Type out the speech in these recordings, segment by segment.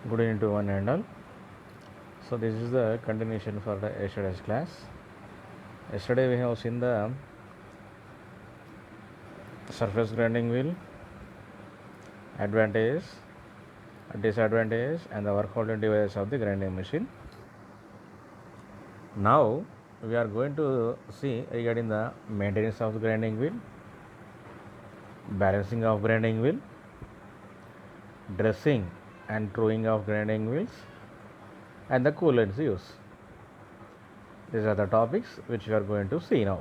Good evening to one and all. So this is the continuation for the yesterday's class. Yesterday we have seen the surface grinding wheel, advantages, disadvantages, and the work holding devices of the grinding machine. Now we are going to see regarding the maintenance of the grinding wheel, balancing of grinding wheel, dressing and truing of grinding wheels, and the coolants use. These are the topics which we are going to see now.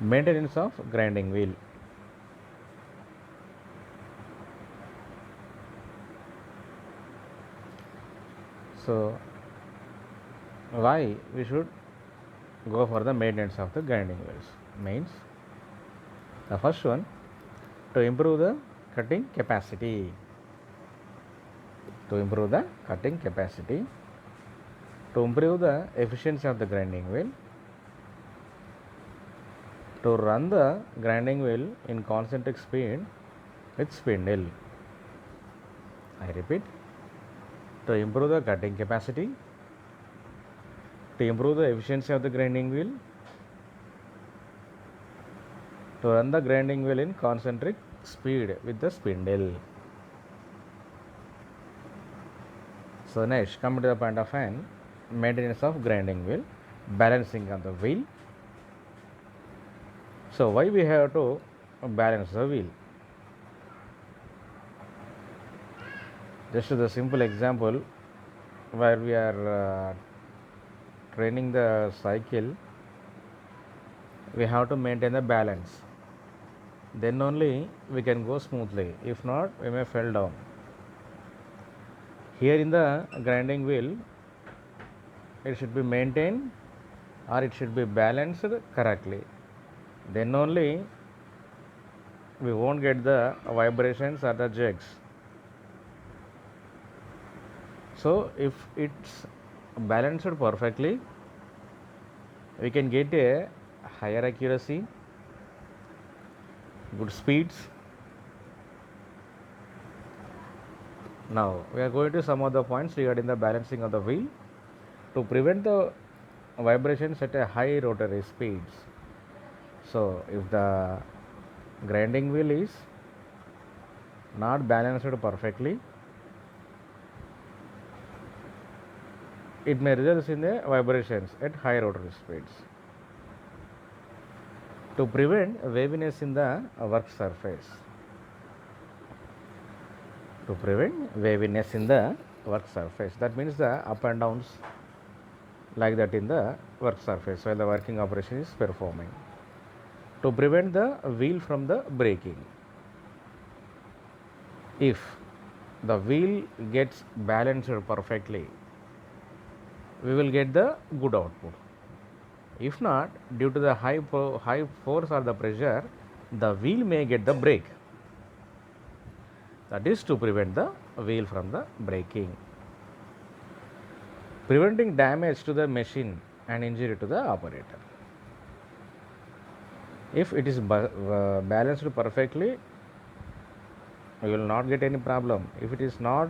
Maintenance of grinding wheel. So why we should go for the maintenance of the grinding wheels? Means the first one, to improve the cutting capacity. To improve the cutting capacity, to improve the efficiency of the grinding wheel, to run the grinding wheel in concentric speed with spindle. I repeat, to improve the cutting capacity, to improve the efficiency of the grinding wheel, to run the grinding wheel in concentric speed with the spindle. So next, come to the point of hand, maintenance of grinding wheel, balancing of the wheel. So why we have to balance the wheel? Just the simple example where we are training the cycle, we have to maintain the balance. Then only we can go smoothly. If not, we may fall down. Here in the grinding wheel, it should be maintained or it should be balanced correctly. Then only we won't get the vibrations or the jerks. So if it's balanced perfectly, we can get a higher accuracy, good speeds. Now we are going to some of the points regarding the balancing of the wheel to prevent the vibrations at a high rotary speeds. So if the grinding wheel is not balanced perfectly, it may result in the vibrations at high rotary speeds. To prevent waviness in the work surface. To prevent waviness in the work surface. That means the up and downs like that in the work surface while the working operation is performing. To prevent the wheel from the breaking. If the wheel gets balanced perfectly, we will get the good output. If not, due to the high force or the pressure, the wheel may get the break. That is to prevent the wheel from the breaking. Preventing damage to the machine and injury to the operator. If it is balanced perfectly, we will not get any problem. If it is not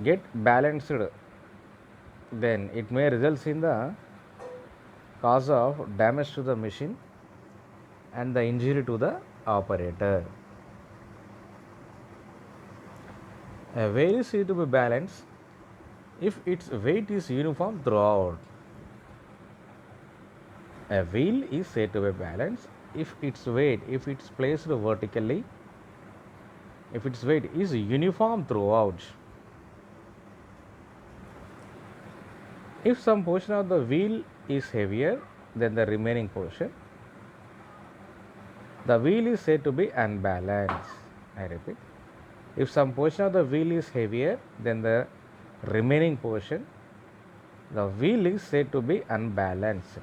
get balanced, then it may result in the cause of damage to the machine and the injury to the operator. A wheel is said to be balanced if its weight is uniform throughout. A wheel is said to be balanced if its weight, if it's placed vertically, if its weight is uniform throughout. If some portion of the wheel is heavier than the remaining portion, the wheel is said to be unbalanced. I repeat, if some portion of the wheel is heavier than the remaining portion, the wheel is said to be unbalanced.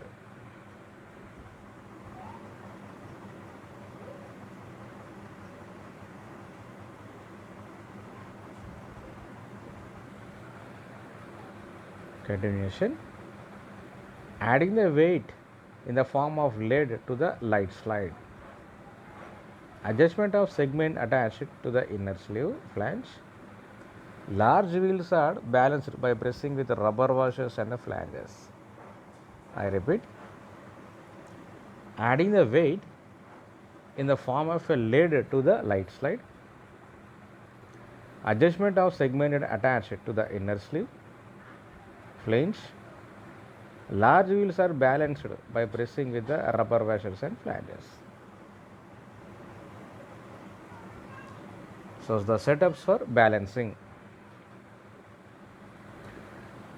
Continuation. Adding the weight in the form of lead to the light slide. Adjustment of segment attached to the inner sleeve flange. Large wheels are balanced by pressing with rubber washers and the flanges. I repeat, adding the weight in the form of a lid to the light slide. Adjustment of segment attached to the inner sleeve flange. Large wheels are balanced by pressing with the rubber washers and flanges. So the setups for balancing.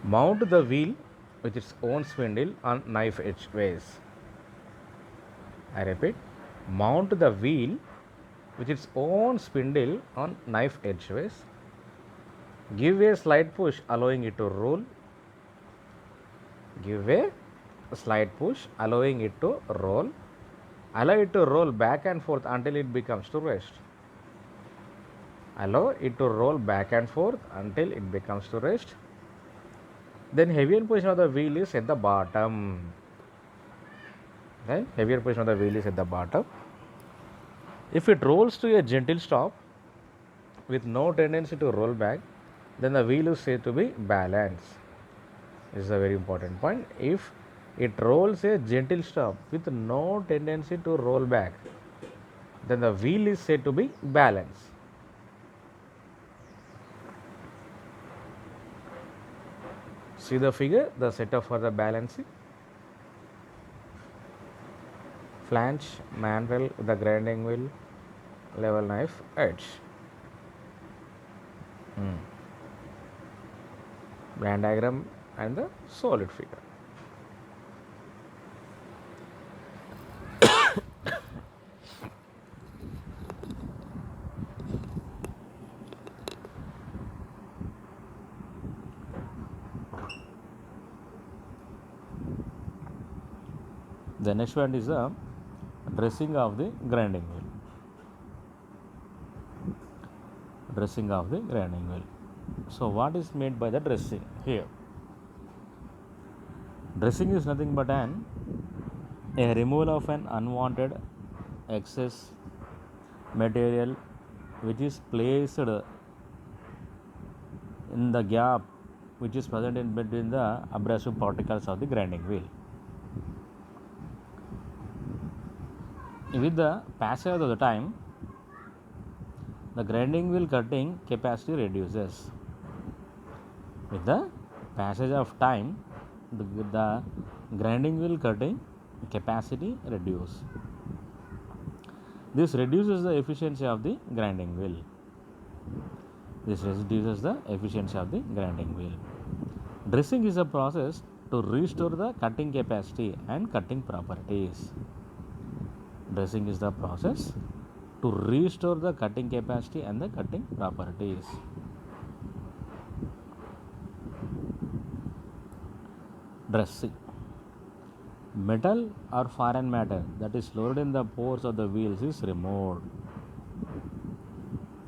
Mount the wheel with its own spindle on knife edge base. I repeat, mount the wheel with its own spindle on knife edge base. Give a slight push allowing it to roll. Give a slight push allowing it to roll. Allow it to roll back and forth until it becomes to rest. Allow it to roll back and forth until it becomes to rest. Then heavier position of the wheel is at the bottom. Then heavier position of the wheel is at the bottom. If it rolls to a gentle stop with no tendency to roll back, then the wheel is said to be balanced. This is a very important point. If it rolls a gentle stop with no tendency to roll back, then the wheel is said to be balanced. See the figure, the setup for the balancing. Flange, mandrel with the grinding wheel, level knife, edge. Bland diagram and the solid figure. The next one is the dressing of the grinding wheel. Dressing of the grinding wheel. So what is meant by the dressing here? Dressing is nothing but a removal of an unwanted excess material which is placed in the gap which is present in between the abrasive particles of the grinding wheel. With the passage of the time, the grinding wheel cutting capacity reduces. With the passage of time, the grinding wheel cutting capacity reduces. This reduces the efficiency of the grinding wheel. Dressing is a process to restore the cutting capacity and cutting properties. Dressing is the process to restore the cutting capacity and the cutting properties. Dressing. Metal or foreign matter that is loaded in the pores of the wheels is removed.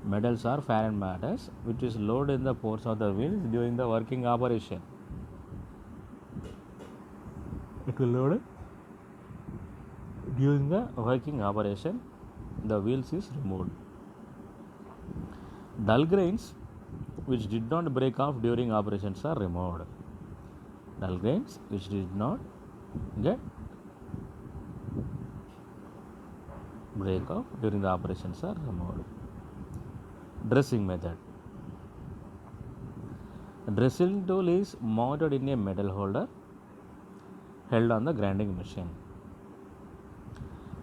Metals or foreign matters which is loaded in the pores of the wheels during the working operation. It will load it during the working operation. The wheels is removed. Dull grains which did not break off during operations are removed. Dull grains which did not get break off during the operations are removed. Dressing method. The dressing tool is mounted in a metal holder held on the grinding machine.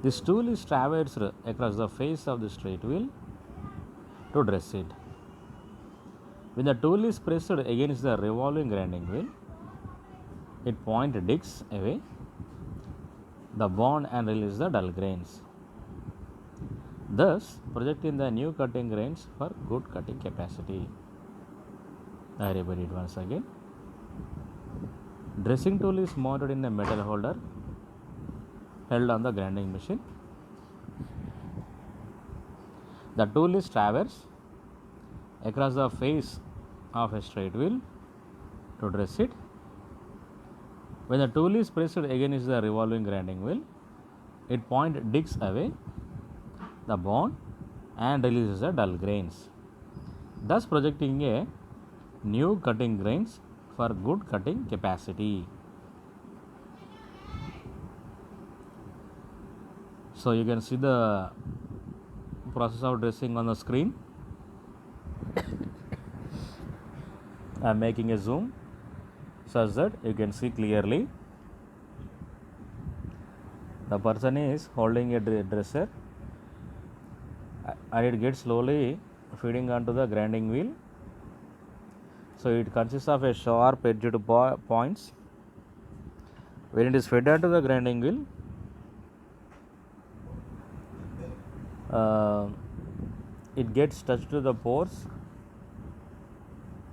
This tool is traversed across the face of the straight wheel to dress it. When the tool is pressed against the revolving grinding wheel, it point discs away the bond and release the dull grains, thus projecting the new cutting grains for good cutting capacity. I repeat it once again. Dressing tool is mounted in a metal holder held on the grinding machine. The tool is traversed across the face of a straight wheel to dress it. When the tool is pressed against the revolving grinding wheel, it point discs away the bone and releases the dull grains, thus projecting a new cutting grains for good cutting capacity. So you can see the process of dressing on the screen. I am making a zoom such that you can see clearly. The person is holding a dresser and it gets slowly feeding onto the grinding wheel. So it consists of a sharp edged points. When it is fed onto the grinding wheel, it gets touched to the pores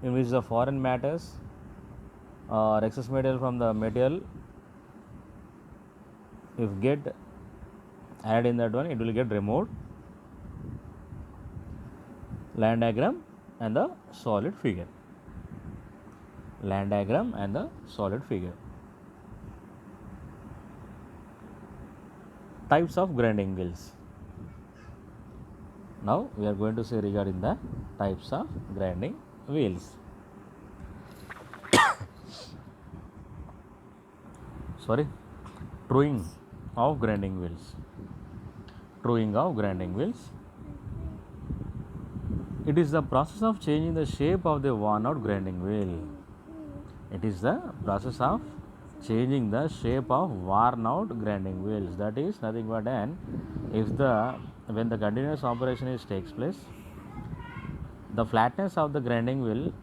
in which the foreign matters or excess material from the material, if get added in that one, it will get removed. Line diagram and the solid figure. Line diagram and the solid figure. Types of grinding wheels. Now we are going to say regarding the types of grinding wheels. Truing of grinding wheels. Truing of grinding wheels. It is the process of changing the shape of the worn out grinding wheel. It is the process of changing the shape of worn out grinding wheels. That is nothing but when the continuous operation takes place, the flatness of the grinding wheel,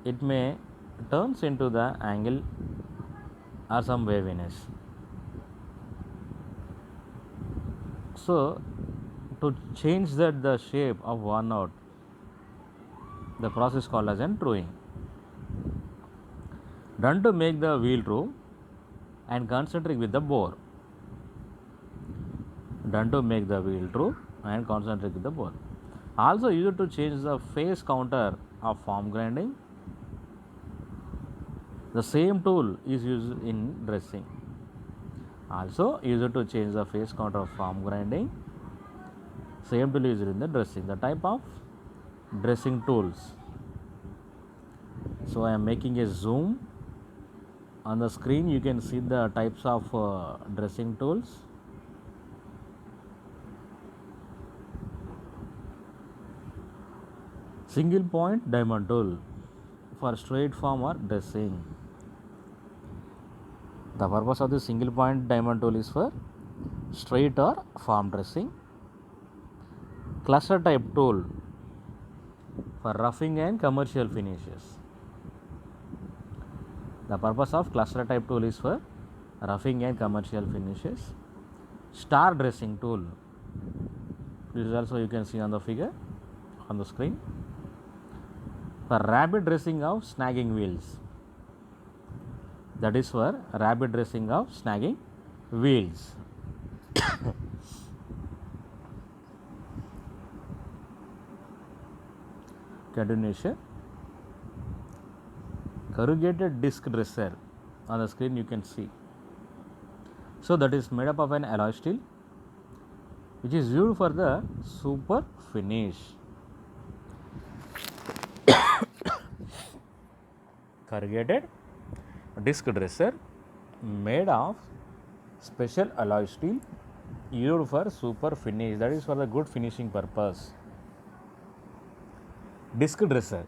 it may turns into the angle or some waviness. So to change the shape of worn out, the process called as truing, done to make the wheel true and concentric with the bore. Done to make the wheel true and concentric with the bore. Also used to change the phase counter of form grinding. The same tool is used in dressing. Also used to change the phase counter of form grinding. Same tool is used in the dressing. The type of dressing tools. So I am making a zoom. On the screen you can see the types of dressing tools. Single point diamond tool for straight form or dressing. The purpose of the single point diamond tool is for straight or form dressing. Cluster type tool for roughing and commercial finishes. The purpose of cluster type tool is for roughing and commercial finishes. Star dressing tool. This is also you can see on the figure on the screen. For rapid dressing of snagging wheels. That is for rapid dressing of snagging wheels. Continuation. Corrugated disc dresser on the screen you can see. So that is made up of an alloy steel which is used for the super finish. Corrugated disc dresser made of special alloy steel used for super finish, that is for the good finishing purpose. Disc dresser,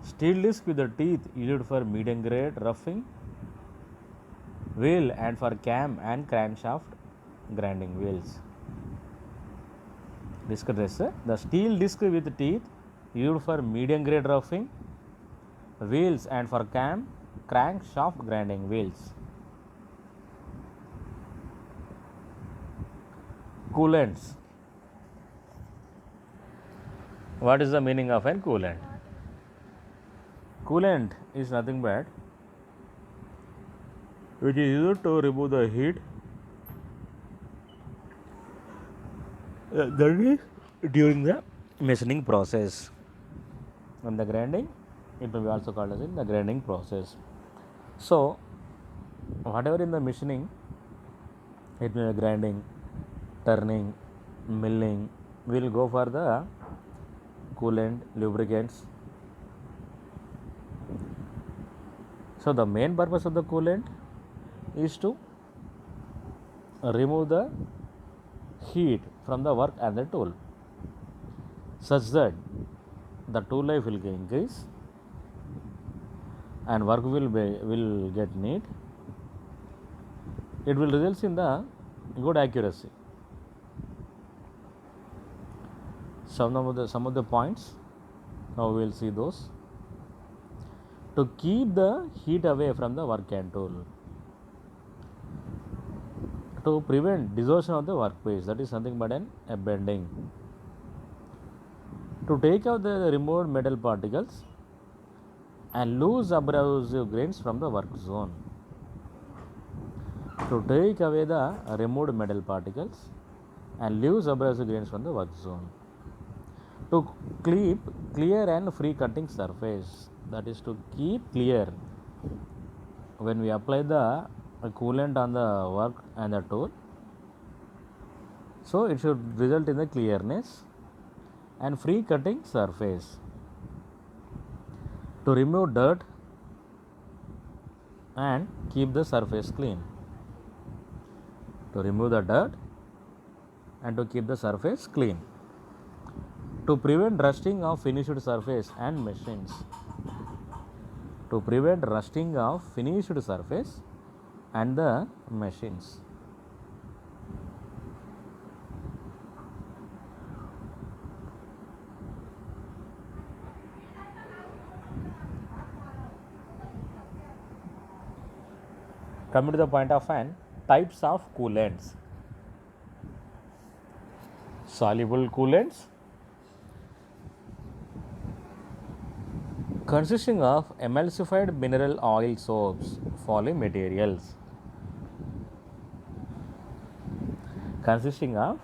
steel disc with the teeth used for medium grade roughing wheel and for cam and crankshaft grinding wheels. Disc dresser, the steel disc with teeth used for medium grade roughing wheels and for crankshaft grinding wheels. Coolants. What is the meaning of an coolant? Coolant is nothing but which is used to remove the heat that is during the machining process. And the grinding, it may be also called as in the grinding process. So whatever in the machining, it may be grinding, turning, milling, we'll go for the coolant, lubricants. So the main purpose of the coolant is to remove the heat from the work and the tool, such that the tool life will increase and work will get neat. It will result in the good accuracy. Some of the points, now we will see those. To keep the heat away from the work and tool, to prevent distortion of the workpiece, that is nothing but a bending. To take out the removed metal particles and loose abrasive grains from the work zone. To take away the removed metal particles and loose abrasive grains from the work zone. To keep clear and free cutting surface, that is to keep clear when we apply the coolant on the work and the tool. So it should result in the clearness and free cutting surface. To remove dirt and keep the surface clean. To remove the dirt and to keep the surface clean. To prevent rusting of finished surface and machines. To prevent rusting of finished surface and the machines. Coming to the point of types of coolants. Soluble coolants consisting of emulsified mineral oil soaps, polymaterials. Consisting of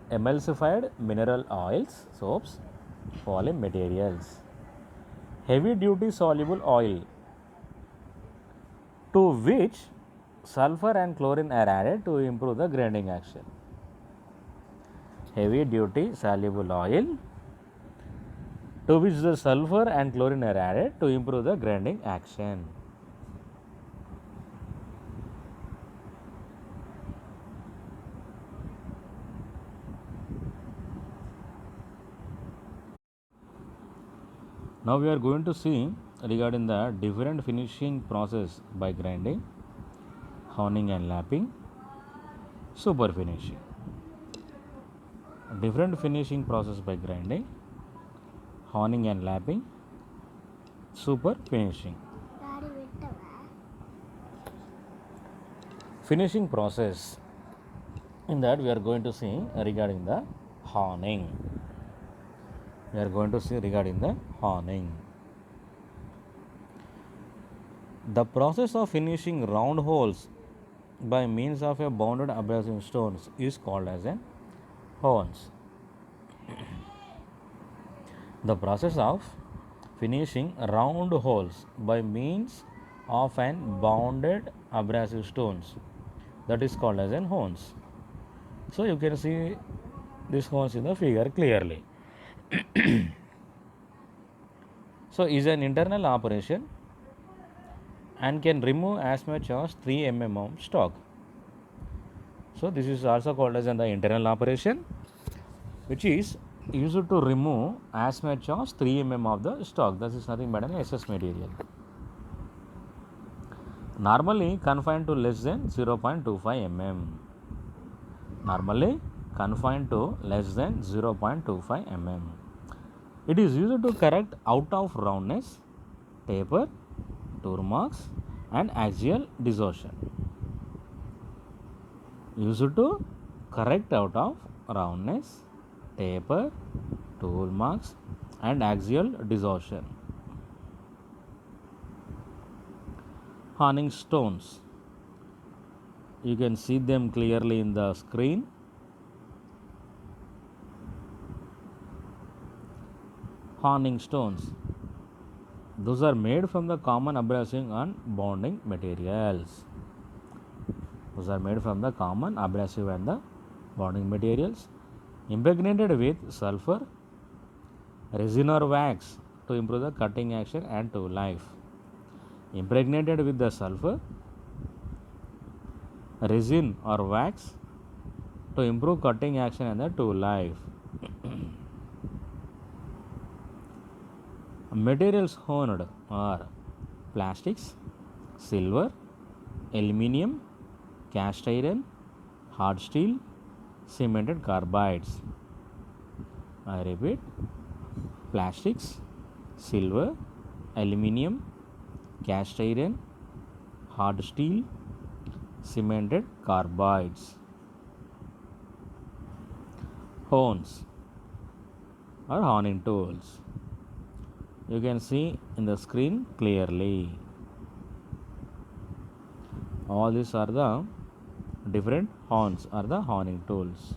emulsified mineral oils, soaps, polymaterials. Heavy duty soluble oil, to which sulfur and chlorine are added to improve the grinding action. Heavy duty soluble oil, to which the sulfur and chlorine are added to improve the grinding action. Now we are going to see regarding the different finishing process by grinding, honing and lapping, super finishing. Different finishing process by grinding, honing and lapping, super finishing. Finishing process, in that we are going to see regarding the honing. We are going to see regarding the honing. The process of finishing round holes by means of a bounded abrasive stones is called as a hones. The process of finishing round holes by means of an bounded abrasive stones, that is called as an hones. So you can see this hones in the figure clearly. So is an internal operation and can remove as much as 3 mm of stock. So this is also called as the internal operation, which is used to remove as much as 3 mm of the stock. This is nothing but an excess material. Normally confined to less than 0.25 mm. Normally confined to less than 0.25 mm. It is used to correct out of roundness, taper, tool marks and axial distortion. Used to correct out of roundness, taper, tool marks and axial distortion. Honing stones, you can see them clearly in the screen. Honing stones, those are made from the common abrasive and bonding materials. Those are made from the common abrasive and the bonding materials. Impregnated with sulfur, resin or wax to improve the cutting action and to life. Impregnated with the sulfur, resin or wax to improve cutting action and the to life. Materials honed are plastics, silver, aluminium, cast iron, hard steel, cemented carbides. I repeat, plastics, silver, aluminium, cast iron, hard steel, cemented carbides. Horns or honing tools. You can see in the screen clearly. All these are the different horns or the honing tools.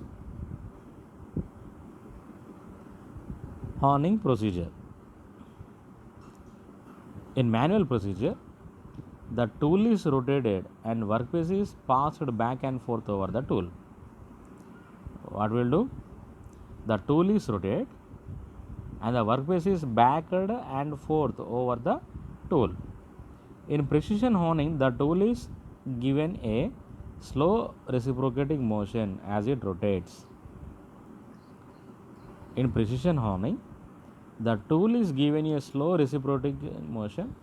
Honing procedure. In manual procedure, the tool is rotated and workpiece is passed back and forth over the tool. What will do? The tool is rotated and the workpiece is backed and forth over the tool. In precision honing, the tool is given a slow reciprocating motion as it rotates. In precision honing, the tool is given a slow reciprocating motion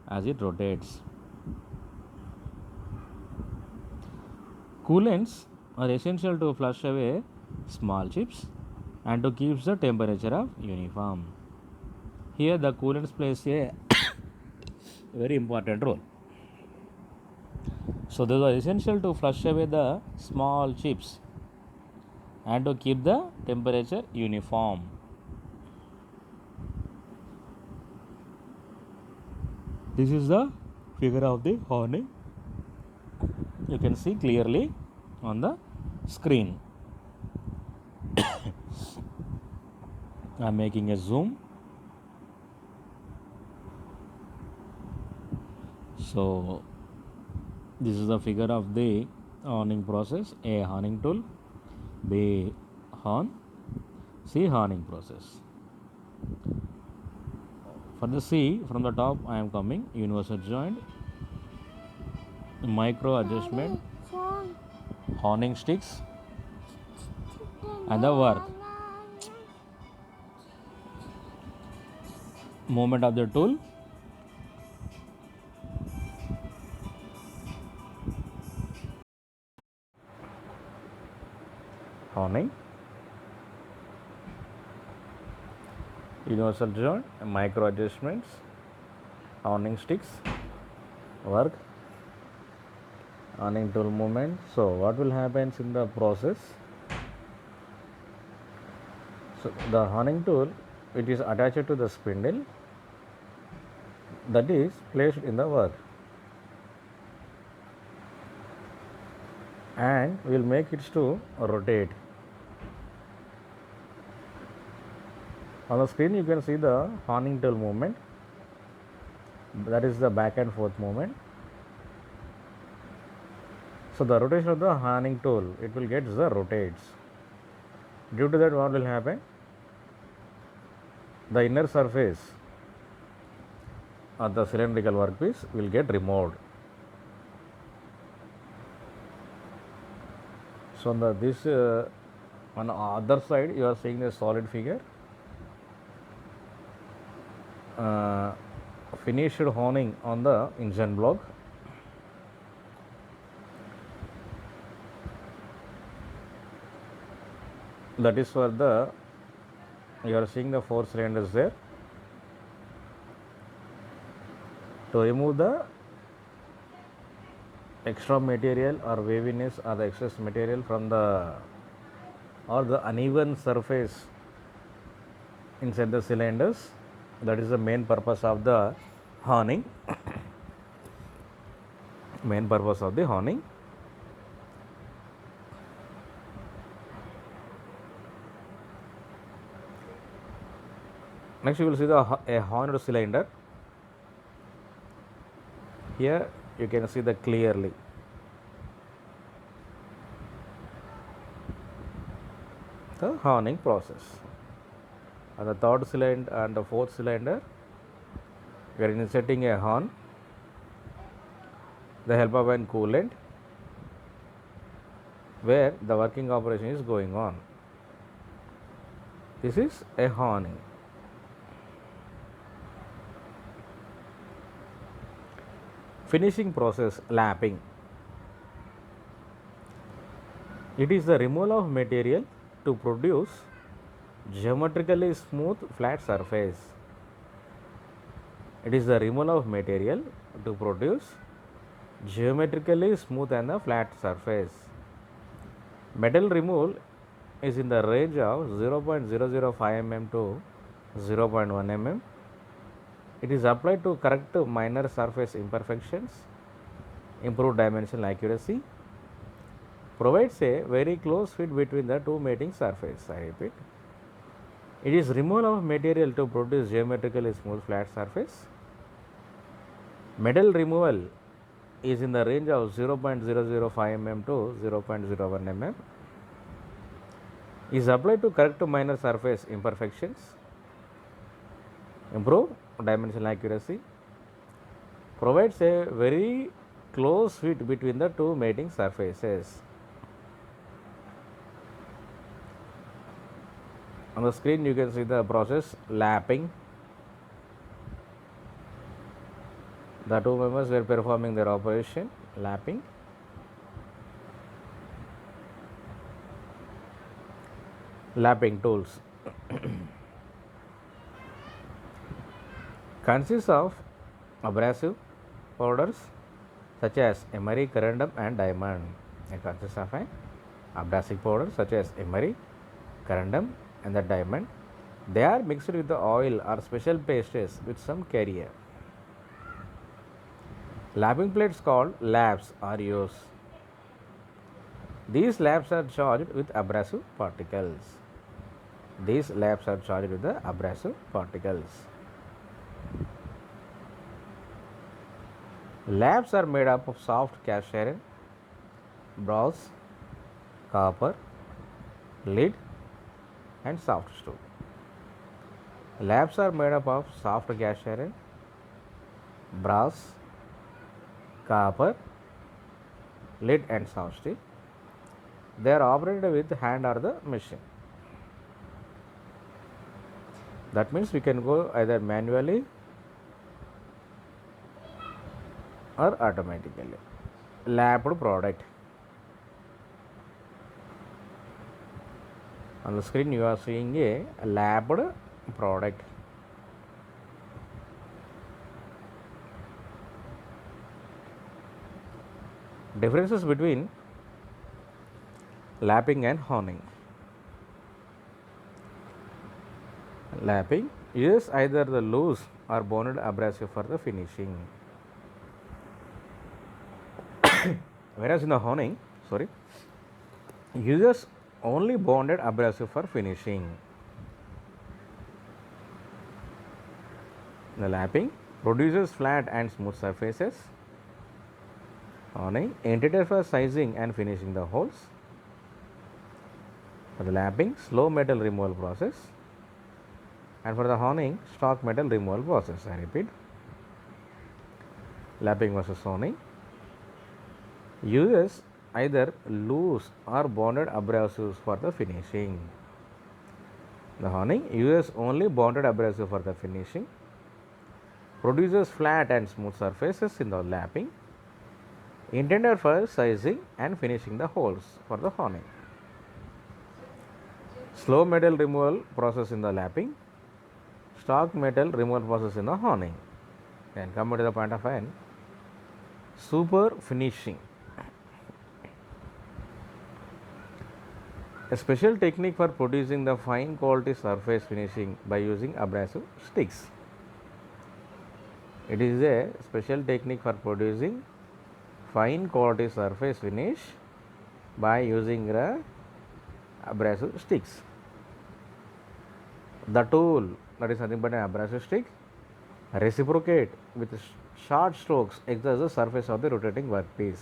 as it rotates. Coolants are essential to flush away small chips and to keep the temperature of uniform. Here the coolants plays a very important role. So those are essential to flush away the small chips and to keep the temperature uniform. This is the figure of the honing. You can see clearly on the screen. I am making a zoom. So this is the figure of the honing process. A, honing tool. B, horn. C, honing process. For the C, from the top I am coming. Universal joint, micro adjustment, honing sticks, and the work. Movement of the tool. Honing, universal joint, micro adjustments, honing sticks, work, honing tool movement. So what will happen in the process? So the honing tool, it is attached to the spindle that is placed in the work, and we will make it to rotate. On the screen you can see the honing tool movement, that is the back and forth movement. So the rotation of the honing tool, it will get the rotates. Due to that, what will happen? The inner surface of the cylindrical workpiece will get removed. So on on the other side you are seeing a solid figure. Finished honing on the engine block. That is for the, you are seeing the 4 cylinders there. To remove the extra material or waviness or the excess material from the or the uneven surface inside the cylinders, that is the main purpose of the honing. Main purpose of the honing. Next you will see a horned cylinder. Here you can see the clearly. the honing process. On the third cylinder and the fourth cylinder, we are inserting a horn, the help of an coolant, where the working operation is going on. This is a honing. Finishing process, lapping. It is the removal of material to produce geometrically smooth flat surface. It is the removal of material to produce geometrically smooth and a flat surface. Metal removal is in the range of 0.005 mm to 0.1 mm. It is applied to correct minor surface imperfections, improve dimensional accuracy, provides a very close fit between the two mating surfaces. I repeat, it is removal of material to produce geometrically smooth flat surface. Metal removal is in the range of 0.005 mm to 0.01 mm. Is applied to correct minor surface imperfections, improve dimensional accuracy, provides a very close fit between the two mating surfaces. On the screen you can see the process lapping. The two members were performing their operation, lapping. Lapping tools consists of abrasive powders such as emery, corundum and diamond. It consists of an abrasive powder such as emery, corundum and the diamond. They are mixed with the oil or special pastes with some carrier. Lapping plates called laps are used. These laps are charged with abrasive particles. These laps are charged with the abrasive particles. Laps are made up of soft cast iron, brass, copper, lead and soft stone. Laps are made up of soft cast iron, brass, copper, lead and soft steel. They are operated with hand or the machine. That means we can go either manually or automatically. Lapped product. On the screen you are seeing a lapped product. Differences between lapping and honing. Lapping uses either the loose or bonded abrasive for the finishing. Whereas in the honing, uses only bonded abrasive for finishing. The lapping produces flat and smooth surfaces. Honing intended for sizing and finishing the holes. For the lapping, slow metal removal process, and for the honing, stock metal removal process. I repeat, lapping versus honing uses either loose or bonded abrasives for the finishing. The honing uses only bonded abrasive for the finishing, produces flat and smooth surfaces in the lapping, intended for sizing and finishing the holes for the honing. Slow metal removal process in the lapping, stock metal removal process in the honing. Then come to the point of end, super finishing. A special technique for producing the fine quality surface finishing by using abrasive sticks. It is a special technique for producing fine quality surface finish by using the abrasive sticks. The tool, that is nothing but an abrasive stick, reciprocate with short strokes exerts the surface of the rotating workpiece.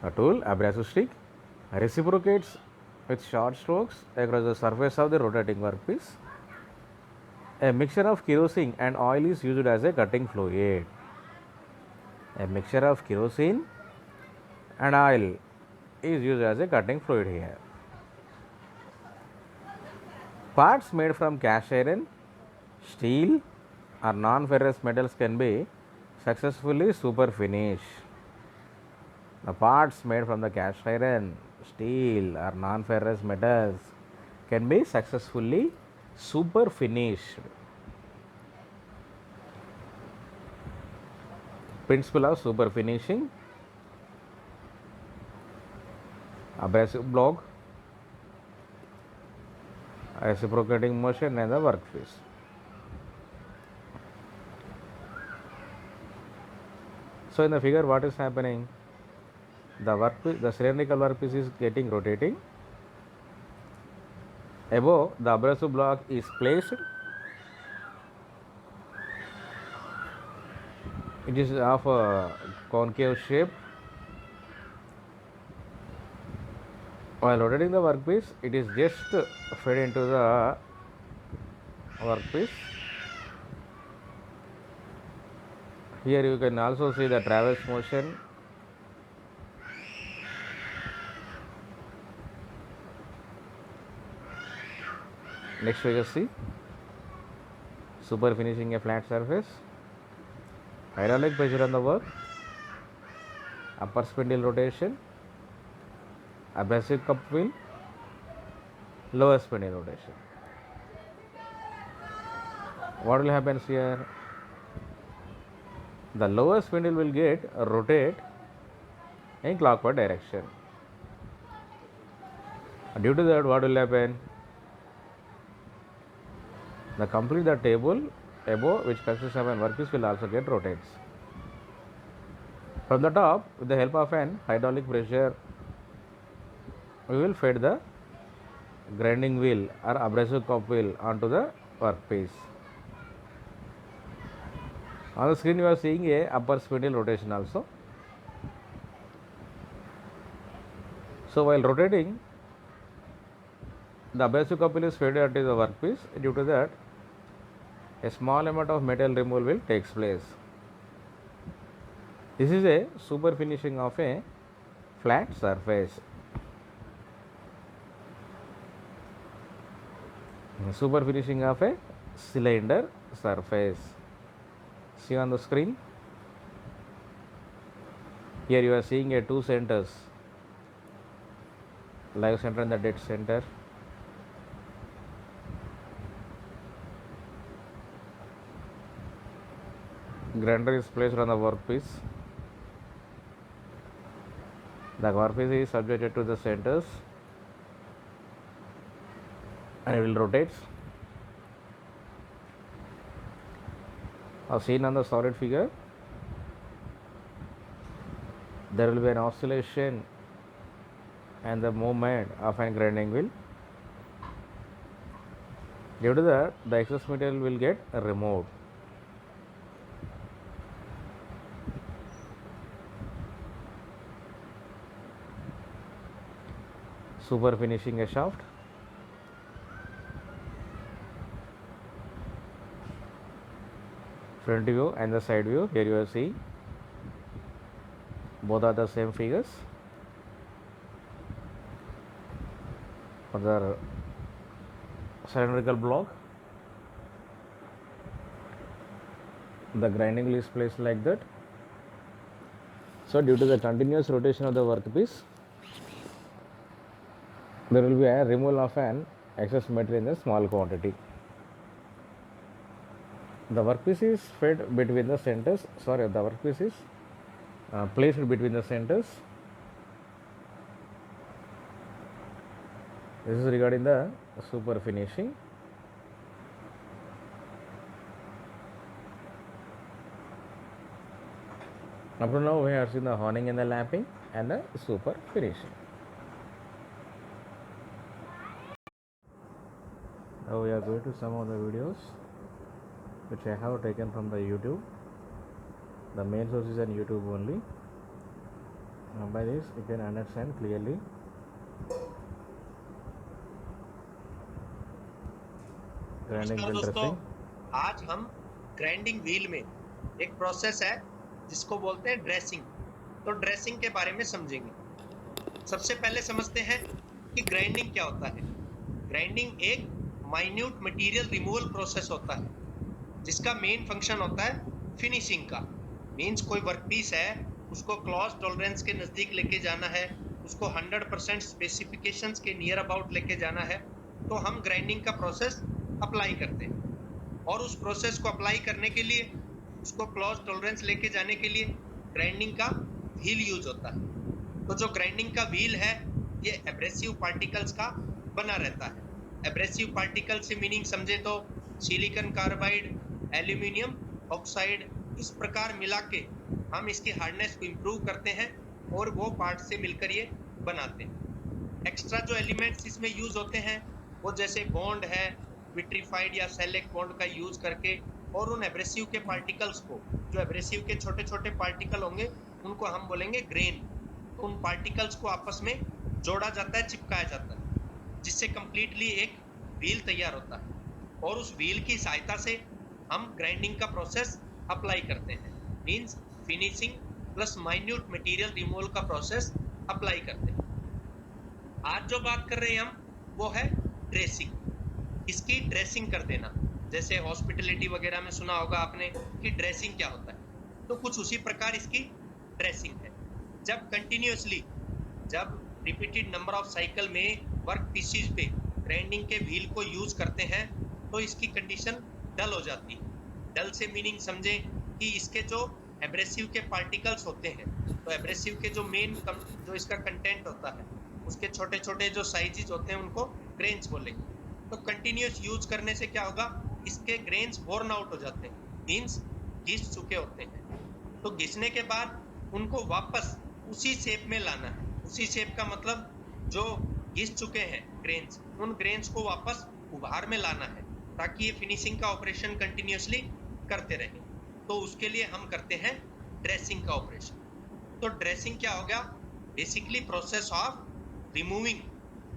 The tool, abrasive stick, reciprocates with short strokes across the surface of the rotating workpiece. A mixture of kerosene and oil is used as a cutting fluid. A mixture of kerosene and oil is used as a cutting fluid here. Parts made from cast iron, steel, or non-ferrous metals can be successfully super finished. The parts made from the cast iron, steel, or non-ferrous metals can be successfully super finished. Principle of super finishing: abrasive block, reciprocating motion, and the workpiece. So in the figure, what is happening? The cylindrical workpiece is getting rotating. Above, the abrasive block is placed. It is of a concave shape. While rotating the workpiece, it is just fed into the workpiece. Here you can also see the traverse motion. Next figure, see super finishing a flat surface, hydraulic pressure on the work, upper spindle rotation, abrasive cup wheel, lower spindle rotation. What will happen here? The lower spindle will get rotate in clockwise direction. Due to that, what will happen? The complete the table above, which consists of an workpiece, will also get rotates. From the top, with the help of an hydraulic pressure, we will feed the grinding wheel or abrasive cup wheel onto the workpiece. On the screen, you are seeing a upper spindle rotation also. So while rotating, the abrasive cup wheel is fed onto the workpiece. Due to that, a small amount of metal removal will take place. This is a super finishing of a flat surface. Super finishing of a cylinder surface. See on the screen. Here you are seeing a two centers, live center and the dead center. Grinder is placed on the workpiece. The workpiece is subjected to the centers and it will rotate. As seen on the solid figure, there will be an oscillation and the movement of an grinding wheel. Due to that, the excess material will get removed. Super finishing a shaft. Front view and the side view. Here you are seeing both are the same figures. For the cylindrical block, the grinding wheel is placed like that. So due to the continuous rotation of the workpiece, there will be a removal of an excess material in a small quantity. The workpiece is fed between the centers. The workpiece is placed between the centers. This is regarding the super finishing. Up to now, we have seen the honing and the lapping and the super finishing. Now we are going to some of the videos which I have taken from the YouTube. The main source is on YouTube only. By this, you can understand clearly grinding नमस्कार wheel दोस्तों, dressing. आज हम grinding wheel में एक process है जिसको बोलते हैं ड्रेसिंग। तो ड्रेसिंग के बारे में समझेंगे। सबसे पहले समझते हैं कि ग्राइंडिंग क्या होता है। ग्राइंडिंग एक माइन्यूट मटेरियल रिमूवल प्रोसेस होता है जिसका मेन फंक्शन होता है फिनिशिंग का। मीन्स कोई वर्कपीस है, उसको क्लॉज टॉलरेंस के नजदीक लेके जाना है, उसको 100% स्पेसिफिकेशंस के नियर अबाउट लेके जाना है, तो हम ग्राइंडिंग का प्रोसेस अप्लाई करते हैं। और उस प्रोसेस को अप्लाई करने के लिए, उसको क्लॉज टॉलरेंस लेके जाने के लिए ग्राइंडिंग का व्हील यूज होता है। तो जो ग्राइंडिंग का व्हील है, ये एब्रेसिव पार्टिकल्स का बना रहता है। एब्रेसिव पार्टिकल से मीनिंग समझे तो सिलिकॉन कार्बाइड, एल्यूमिनियम ऑक्साइड, इस प्रकार मिला के हम इसकी हार्डनेस को इंप्रूव करते हैं और वो पार्ट से मिलकर ये बनाते हैं। एक्स्ट्रा जो एलिमेंट्स इसमें यूज होते हैं वो जैसे बॉन्ड है, विट्रीफाइड या सेलेक्ट बॉन्ड का यूज करके, और उन एब्रेसिव के पार्टिकल्स को, जो एब्रेसिव के छोटे छोटे पार्टिकल होंगे उनको हम बोलेंगे ग्रेन। तो उन पार्टिकल्स को आपस में जोड़ा जाता है, चिपकाया जाता है, जिससे कंप्लीटली एक व्हील तैयार होता है। और उस व्हील की सहायता से हम ग्राइंडिंग का प्रोसेस अप्लाई करते हैं। Means finishing plus minute material removal का प्रोसेस अप्लाई करते हैं। आज जो बात कर रहे हैं हम, वो है ड्रेसिंग। इसकी ड्रेसिंग कर देना। जैसे हॉस्पिटलिटी वगैरह में सुना होगा आपने कि ड्रेसिंग क्या होता है, तो कुछ उसी प्रकार इसकी ड्रेसिंग है। जब कंटिन्यूअसली, जब रिपीटेड नंबर ऑफ साइकिल में वर्क पीसीज पे ग्राइंडिंग के व्हील को यूज करते हैं, तो इसकी कंडीशन डल हो जाती है। डल से मीनिंग समझे कि इसके जो एब्रेसिव के पार्टिकल्स होते हैं, तो एब्रेसिव के जो मेन जो इसका कंटेंट होता है, उसके छोटे छोटे जो साइजेस होते हैं उनको ग्रेन्स बोलेंगे। तो कंटिन्यूस यूज करने से क्या होगा, इसके ग्रेन्स बोर्न आउट हो जाते हैं, मीन्स घिस चुके होते हैं। तो घिसने के बाद उनको वापस उसी शेप में लाना है। उसी शेप का मतलब जो घिस चुके हैं ग्रेन्स, उन ग्रेन्स को वापस उभार में लाना है, ताकि ये फिनिशिंग का ऑपरेशन कंटिन्यूसली करते रहे। तो उसके लिए हम करते हैं ड्रेसिंग का ऑपरेशन। तो ड्रेसिंग क्या हो गया, basically process of removing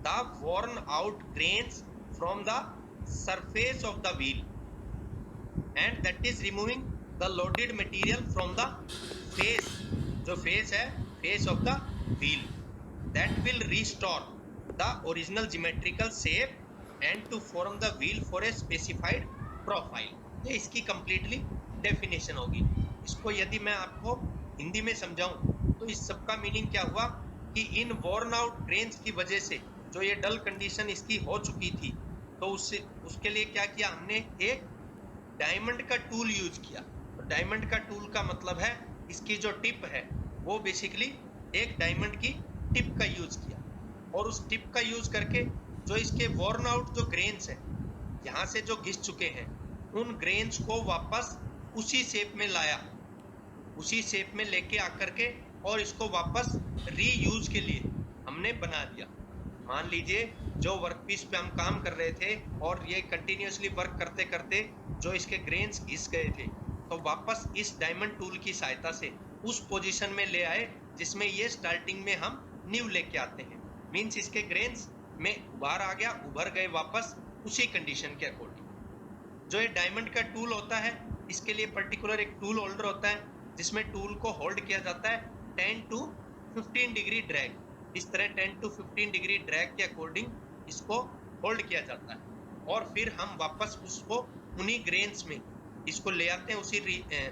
the worn out grains from the surface of the wheel, and that is removing the loaded material from the face, जो face है, face of the wheel, that will restore the original geometrical shape and to form the wheel for a specified profile। ये इसकी completely definition होगी। इसको यदि मैं आपको हिंदी में समझाऊं तो इस सब का मीनिंग क्या हुआ कि इन worn out grains की वजह से जो ये डल कंडीशन इसकी हो चुकी थी, तो उसके लिए क्या किया हमने, एक डायमंड का टूल यूज किया। तो डायमंड का टूल का मतलब है इसकी जो टिप है वो बेसिकली एक डायमंड की टिप का यूज किया, और उस टिप का यूज करके जो इसके वॉर्न आउट जो ग्रेन्स है, यहाँ से जो घिस चुके हैं, उन ग्रेन्स को वापस उसी शेप में लाया, उसी शेप में लेके आकर के, और इसको वापस रीयूज के लिए हमने बना दिया। मान लीजिए जो वर्कपीस पे हम काम कर रहे थे और ये कंटिन्यूअसली वर्क करते करते जो इसके ग्रेन्स घिस गए थे, तो वापस इस डायमंड टूल की सहायता से उस पोजीशन में ले आए जिसमें ये स्टार्टिंग में हम न्यू लेके आते हैं। मींस इसके ग्रेन्स में उभार आ गया, उभर गए वापस उसी कंडीशन के अकॉर्डिंग। जो ये डायमंड का टूल होता है, इसके लिए पर्टिकुलर एक टूल होल्डर होता है जिसमें टूल को होल्ड किया जाता है 10 टू 15 डिग्री ड्रैग। इस तरह 10 टू 15 डिग्री ड्रैग के अकॉर्डिंग इसको होल्ड किया जाता है, और फिर हम वापस उसको उन्हीं ग्रेन्स में इसको ले आते हैं, उसी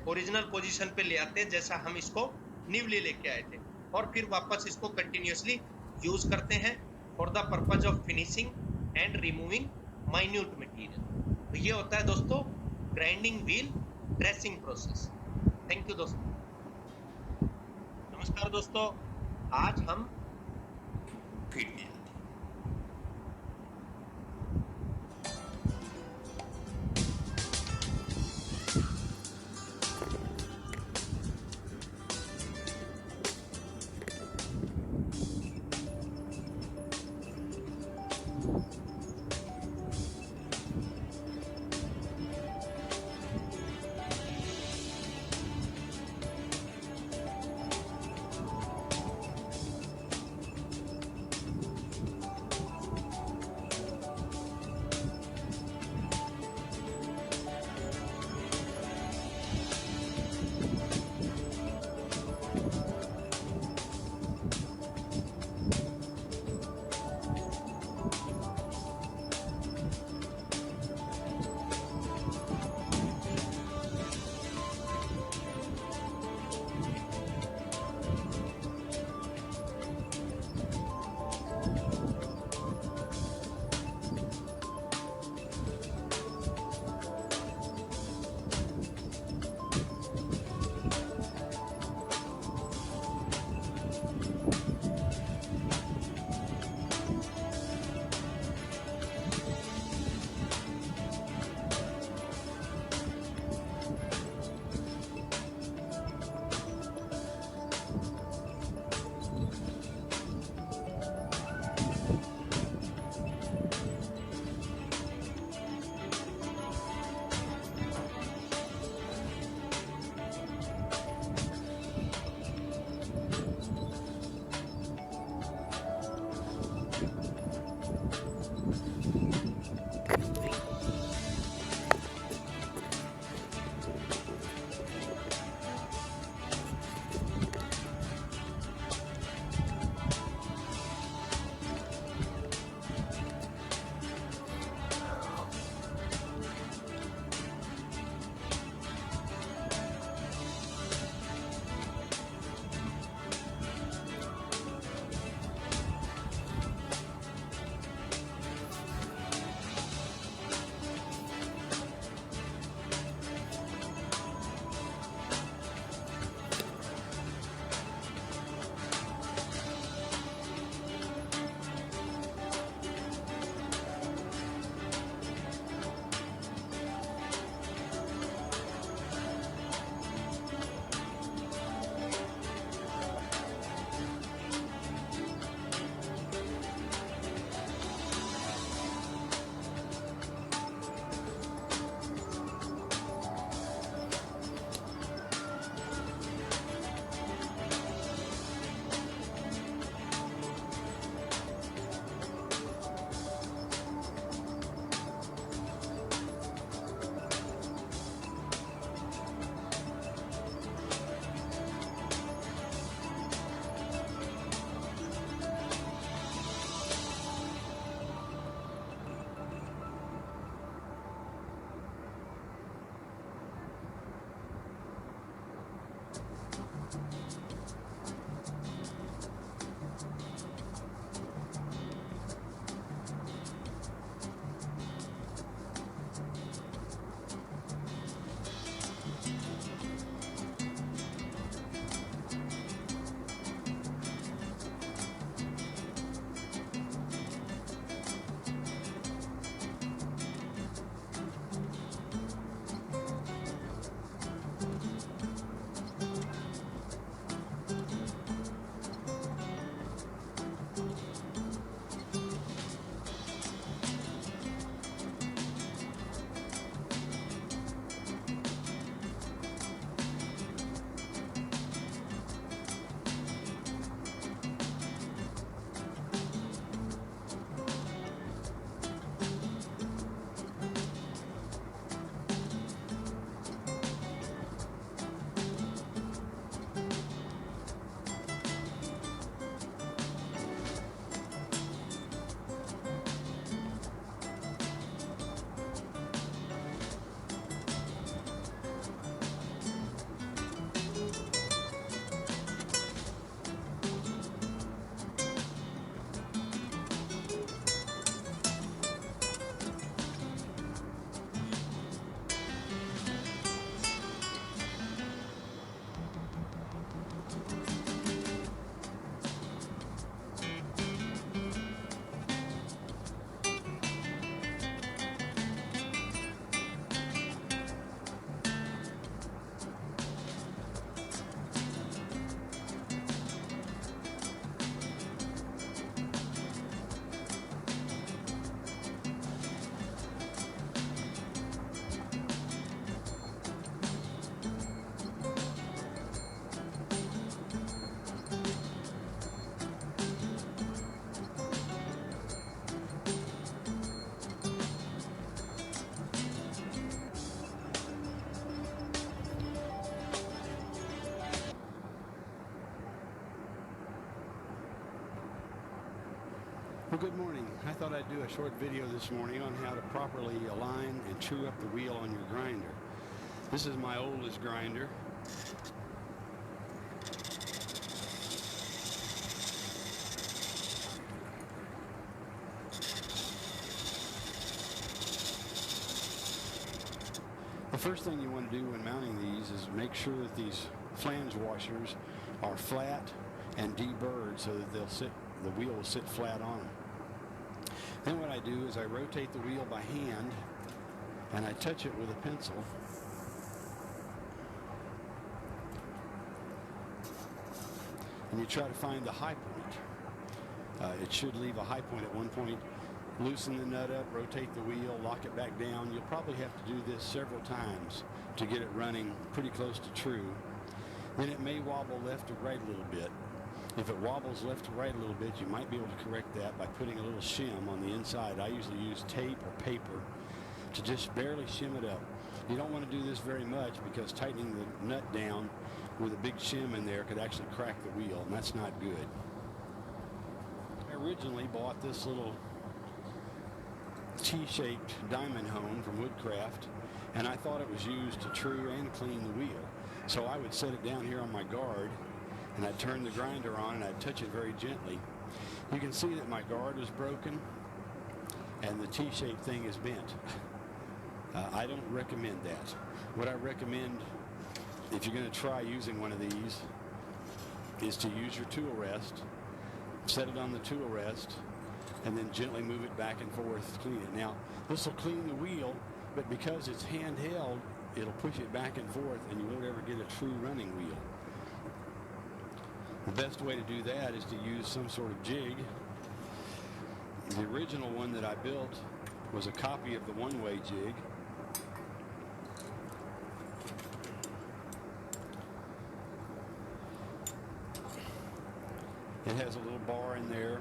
ओरिजिनल पोजीशन पे ले आते हैं जैसा हम इसको न्यूली लेके आए थे, और फिर वापस इसको कंटिन्यूअसली यूज करते हैं for the purpose of finishing and removing minute material. तो ये होता है दोस्तों grinding wheel dressing process. Thank you दोस्तों। नमस्कार दोस्तों, आज हम फीड में Well, good morning. I thought I'd do a short video this morning on how to properly align and true up the wheel on your grinder. This is my oldest grinder. The first thing you want to do when mounting these is make sure that these flange washers are flat and deburred so that the wheel will sit flat on them. Then what I do is I rotate the wheel by hand and I touch it with a pencil. And you try to find the high point. It should leave a high point at one point. Loosen the nut up, rotate the wheel, lock it back down. You'll probably have to do this several times to get it running pretty close to true. Then it may wobble left or right a little bit. If it wobbles left or right a little bit, you might be able to correct that by putting a little shim on the inside. I usually use tape or paper to just barely shim it up. You don't want to do this very much because tightening the nut down with a big shim in there could actually crack the wheel, and that's not good. I originally bought this little T-shaped diamond hone from Woodcraft, and I thought it was used to true and clean the wheel. So I would set it down here on my guard, and I'd turn the grinder on and I'd touch it very gently. You can see that my guard is broken and the T-shaped thing is bent. I don't recommend that. What I recommend, if you're going to try using one of these, is to use your tool rest, set it on the tool rest, and then gently move it back and forth to clean it. Now, this will clean the wheel, but because it's handheld, it'll push it back and forth and you won't ever get a true running wheel. The best way to do that is to use some sort of jig. The original one that I built was a copy of the one-way jig. It has a little bar in there.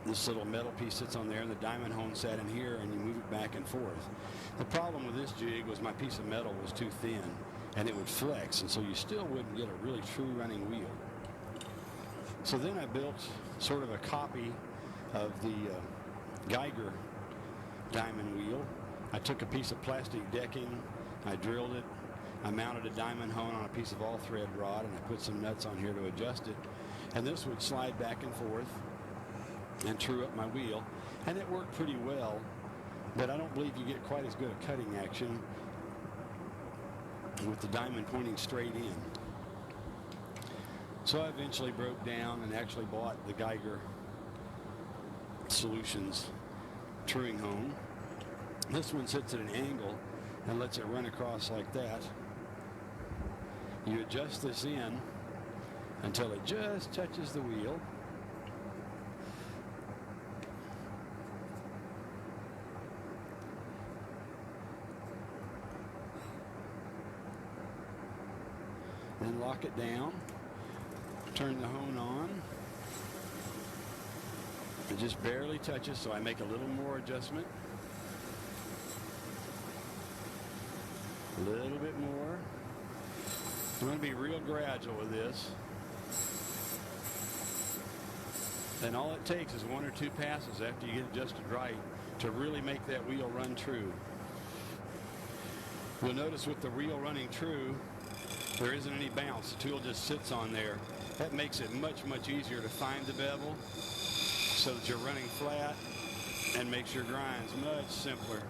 This little metal piece sits on there, and the diamond hone sat in here, and you move it back and forth. The problem with this jig was my piece of metal was too thin, and it would flex, and so you still wouldn't get a really true running wheel. So then I built sort of a copy of the Geiger diamond wheel. I took a piece of plastic decking, I drilled it, I mounted a diamond hone on a piece of all-thread rod, and I put some nuts on here to adjust it, and this would slide back and forth and true up my wheel, and it worked pretty well, but I don't believe you get quite as good a cutting action with the diamond pointing straight in. So I eventually broke down and actually bought the Geiger Solutions truing hone. This one sits at an angle and lets it run across like that. You adjust this in until it just touches the wheel. Then lock it down, turn the hone on. It just barely touches, so I make a little more adjustment. A little bit more. You want to be real gradual with this. And all it takes is one or two passes after you get adjusted right to really make that wheel run true. You'll notice with the wheel running true, there isn't any bounce. The tool just sits on there. That makes it much, much easier to find the bevel so that you're running flat and makes your grinds much simpler.